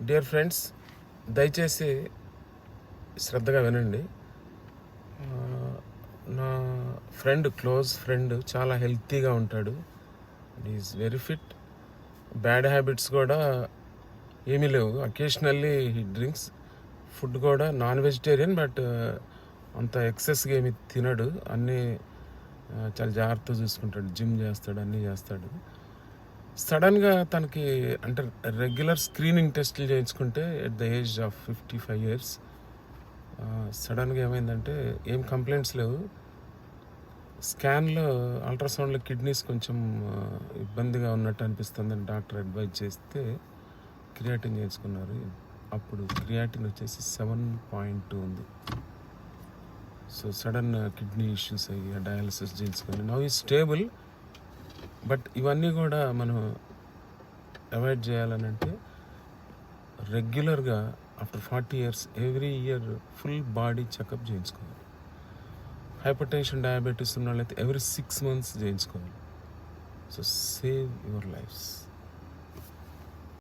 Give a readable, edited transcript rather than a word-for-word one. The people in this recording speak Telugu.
డియర్ ఫ్రెండ్స్, దయచేసి శ్రద్ధగా వినండి. నా క్లోజ్ ఫ్రెండ్ చాలా హెల్తీగా ఉంటాడు. Is very fit. Bad habits కూడా ఏమీ లేవు. Occasionally he drinks. ఫుడ్ కూడా నాన్ వెజిటేరియన్, బట్ అంత ఎక్సెస్గా ఏమి తినడు. అన్నీ చాలా జాగ్రత్తగా చూసుకుంటాడు. జిమ్ చేస్తాడు, అన్నీ చేస్తాడు. సడన్గా తనకి అంటే రెగ్యులర్ స్క్రీనింగ్ టెస్టులు చేయించుకుంటే at the age of 55 years సడన్గా ఏమైందంటే ఏం కంప్లైంట్స్ లేవు. స్కాన్లో అల్ట్రాసౌండ్లో కిడ్నీస్ కొంచెం ఇబ్బందిగా ఉన్నట్టు అనిపిస్తుందని డాక్టర్ అడ్వైజ్ చేస్తే క్రియాటిన్ చేయించుకున్నారు. అప్పుడు క్రియాటిన్ వచ్చేసి 7.2 ఉంది. సో సడన్ కిడ్నీ ఇష్యూస్ అయ్యి డయాలసిస్ చేయించుకొని నౌ ఈ స్టేబుల్. బట్ ఇవన్నీ కూడా మనం అవాయిడ్ చేయాలని అంటే రెగ్యులర్గా after 40 years every year full body checkup చేయించుకోవాలి. హైపర్ టెన్షన్, డయాబెటీస్ ఉన్న వాళ్ళైతే ఎవ్రీ 6 months చేయించుకోవాలి. So save your lifes.